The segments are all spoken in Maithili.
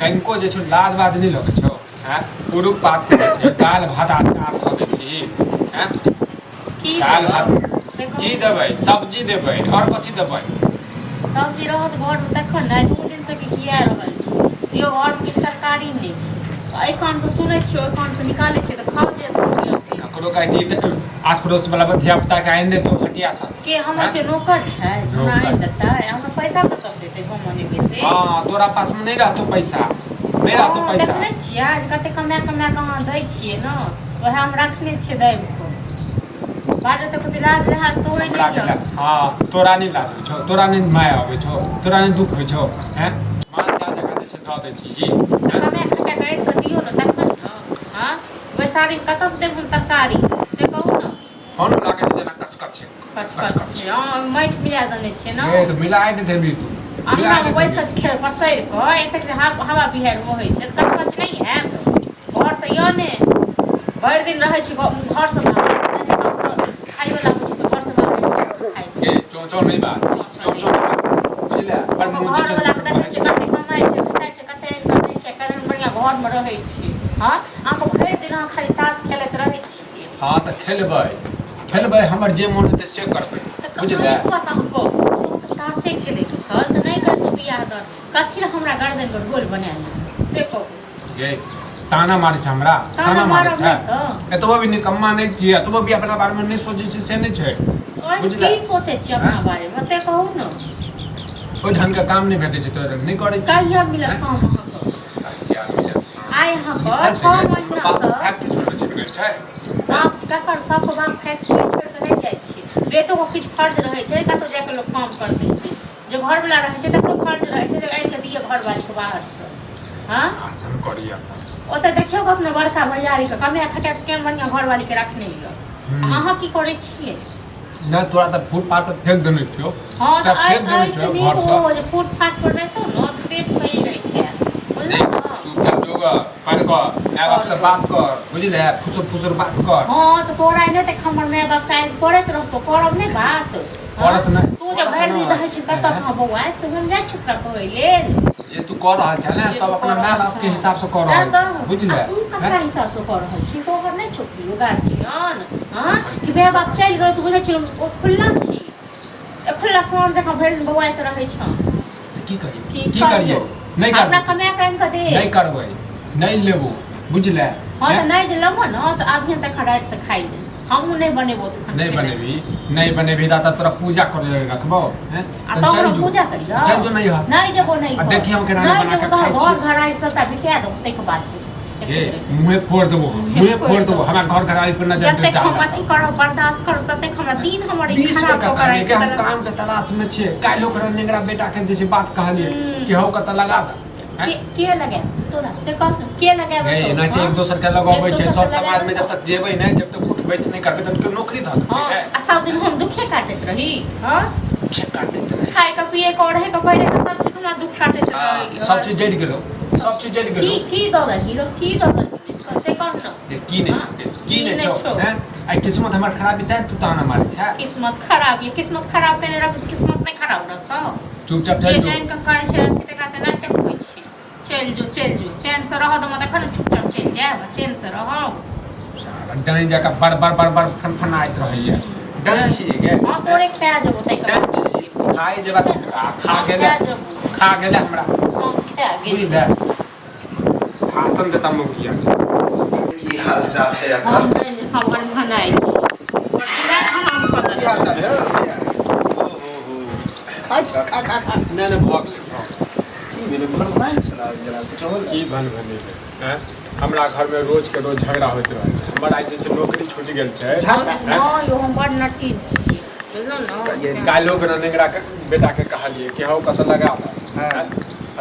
कनिको जे छौ लाज वाज नहीं लगे छौ हैं पुरुष पात के छै दाल भात अचार द दै छी हैं दाल भात की देबै सब्जी देबै और कथि देबै सब्जी रहत घर में तखन नै 2 दिन से के किया रहल छी यो घर में सरकारी नै छै एहि कान से सुनै छियै ओहि कान से निकालै छियै त खाओ जे ककरो कहती आस पड़ोस वाला धिया पुता के आइन दे तो हटिया सा के हमर के नौकर छै हमरा आइन देता है हमरा पैसा कत से एतै हम मने बेसे हां तोरा पास में नहीं रहतो पैसा नहीं रहतो पैसा देखने छियै आज कते कमा कहाँ दै छियै न ओहे हम रखने छियै दैब को बाजे त कुछ लाज लिहाज तो होय नहीं हां तोरा नहीं लाज छौ तोरा नहीं माय आवे छौ तोरा नहीं दुख होय छौ हैं मान जा जगह दे छै द दै छी जी कमे खटा करे के दियो न तखन न हां ओइ सारी कत से देब हम तरकारी से कहू न फोन लागे से ना कच छै हां माइट मिला दने छै न ए तो मिलाइ दे देबी तू हमरा बैसक खेल पसैर क एतक से हवा बिहार होय छै त कच नहीं है घर त यो ने भर दिन रहै छी घर से बाहर खाइ वाला कुछ तो घर से बाहर खाइ ए चो नहीं बात चो बुझले पर मुंह घर वाला के देखै छी कते कमाइ छै खाइ छै कते कमाइ छै कारण बढ़िया घर में रहै छी हां आको भर दिन खाली ताश खेलैत रहै छी हां त खेलबै हमर जे मन हेतै से करबै बुझले ताशे खेलै के छल त नहीं करतो बियाह दर कथि हमरा गर्दन पर गोल बनाएल से कहू ये ताना मारे छ हमरा ताना मारे छ एतबो भी निकम्मा नहीं किया एतबो भी अपना बारे में नहीं सोचे छै से नहीं छै बुझले की सोचे छी अपना बारे में से कहू न ओइ ढंग के काम नहीं भेटै छै तोरा नहीं करै कहिया मिलत काम क्या मिलत आइ हम 6 महीना से फैक्ट्री छोड़ छै बाप ककर सब बाप फैक्ट्री छोड़ के नहीं जाय छी बेटो को किछ फर्ज रहै छै कतो जाके लोग काम कर दै छै जो घर वाला रहै छै तकरो फर्ज रहै छै जे आइ के दिए घर वाली के बाहर से हां आसन करिया ओते देखियो अपना बड़का भैयारी के कमे खटा के बढ़िया घर वाली के रखने लियो अहाँ की करे छियै ना तोरा त फुटपाथ पर फेंक देने छियो हां त तो फेंक देने छियो घर तो जो फुटपाथ पर रहतो न सेट सही रहते बोल चुपचाप जोगा पानी को माय बाप से बात कर बुझले फुसुर बात कर हां तो तोरा ने त हमर माय बाप काल करत रहतो करब नहीं बात करत ना तू जब घर में रहै छी कत कहां बौआ तो हम जा चुप रह कहले जे तू कर रहल छ ना सब अपना माय बाप के हिसाब से कर रहल छ बुझले तू ककरा हिसाब से कर रहल छी तो ओकर नहीं छोटी गार्जियन हां कि माय बाप चल गेल तू बुझै छी ओ खुल्ला छी ए खुल्ला फोन जका भरि दिन बौआ त रहै छ की करिए नहीं कर अपना कमाय कान के दे नहीं करबै नहीं लेबो बुझले हां त नहीं जे लमो न त आबियन त खराइत से खाइ दे हम नहीं बनेबो त नहीं बनेबी दादा तोरा पूजा कर ले रखबो हैं आ तो पूजा करियो चल जो नहीं हो नहीं जबो नहीं आ देखियो हम केना बना के खाइ छी घर घराई सबटा बिका दो तै के बात ए मुंह फोड़ देबो हमरा घर घराई पर नजर जब तक हम अथी करो बर्दाश्त करो तब तक हमरा दिन हमर खराब हो करे के हम काम के तलाश में छियै काल्हि ओकरा नेगरा बेटा के जे बात कहलिए कि हौ कत लगा के लगे तोरा से कह के लगे ए नहीं तो एक दोसर के लगाबै छै सब समाज में जब तक जेबै नहीं जब तक उठबै से नहीं करबै तब नौकरी ध देबै आ सब दिन हम दुखे काटत रही हां दुखे काटत रही खाए का पिए का रहे का पड़े का सब चीज ना दुख काटत रही सब चीज जड़ गेलो की दो हीरो की दो से कह न की नहीं छो हैं आई किस्मत हमर खराब बिता तू ताना मारे छ किस्मत खराब करे रख किस्मत नहीं खराब रखो चुपचाप चल जो चैन का करे छै तकरा त नहीं तक होई छै चल जो चैन से रह दो मत खन चुपचाप चल जाए चैन से रहो डाइन जाका बार फनफनाइत रहैया डाइन छी गे हां तोरे खा जबो तै डाइन छी खाए जब खा गेले हमरा खा गेले भाषण देता मुखिया की हाल चाल है हम खबर बनाई छी बड़ा हम पता की हाल चाल है खाइ छ खा नहीं भऽ गेलै की भेलै भरमाइन छला जरा कुछ होल की भन हैं हमरा घर में रोज के रोज झगड़ा होइत रहै छै हमर आज जे छै नौकरी छूटि गेल छै हां यो हम बड़ नटी छी बुझलो न काल्हि ओकरा नेगरा के बेटा के कहलिए कि हौ कत लगा हां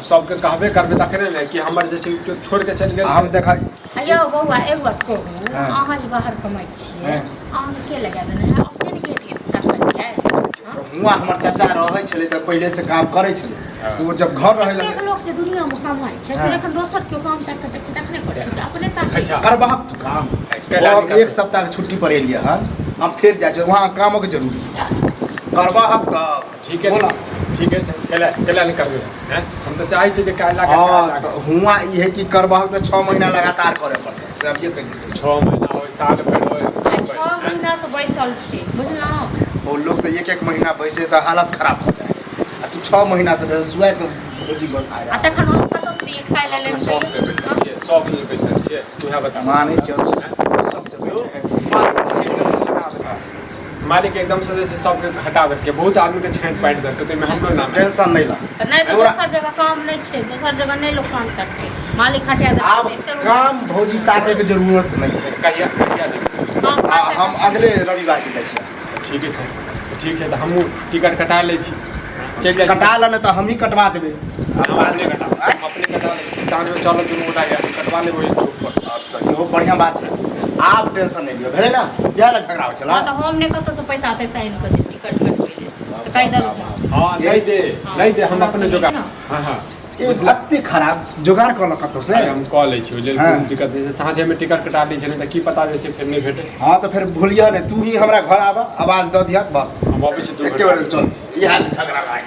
सबके कहबे करबे तखने ने कि हमर जे छै छोड़ के चल गेल हम देखा अयो बौआ एक बात कहू अहाँ जे बाहर कमाइ छियै अहाँ के लगा देने है अपने गेट तक है हुआ हमर चाचा रहै छलै त पहिले से काम करै छलै तो जब घर रहै लगे एक लोग जे दुनिया में कमाइ छै से जखन दोसर के काम तक के छै तखने करै छै अपने तक करबाक तू काम और एक सप्ताह के छुट्टी पर एलिए हन हम फिर जाय छै वहां कामक जरूरी करबाक तब ठीक है बोला ठीक है केला नहीं करबे हैं हम तो चाहे छी जे काला के हाँ साथ तो हुआ ये कि करबह तो 6 महीना लगातार करे पड़तै सब ये कहि 6 महीना हो साल भर हो 6 महीना से बैसल छी बुझलहुँ। वो लोग तो एक महीना बैसे तो हालत खराब हो जाए आ तू 6 महीना से बैसुए तो रोजी बस आ आया तखन हम कतऽ से दिए खाय ले लेन सब ले पैसा छियै सब ले पैसा छियै तू है बता माने चल सबसे मालिक एकदम से जैसे सब हटा करके बहुत आदमी के छेंट पाइट करके तो हम लोग नाम टेंशन नहीं ला नहीं तो दोसर जगह काम नहीं छै दोसर जगह नहीं लोग काम करते मालिक हटा दे अब काम भौजी ताके के जरूरत नहीं है कहिया हम अगले रविवार के दै ठीक है तो हम टिकट कटा ले छी चल जाए कटा लेने तो हम ही कटवा देबे अपने कटा ले छी सामने में चलो तुम उठा गया कटवा ले वही चौक पर अच्छा इहो बढ़िया बात है आप टेंशन नहीं लियो भेले ना या ला झगड़ा चला हां तो हम ने कतऽ से पैसा आते साइन कर दे टिकट कटबै ले से कह दल हां नहीं दे हम अपने जोगा हां ये अति खराब जुगाड़ कर कतो से हम कॉल लै छी जे कोन दिक्कत नहीं साँझे में टिकट कटा ली छै त की पता जे से फिर नहीं भेटे हां तो फिर भूलिया ने तू ही हमरा घर आवा आवाज द दिया बस हम अबै छी 2 एके बार चल ई हाल झगड़ा लाग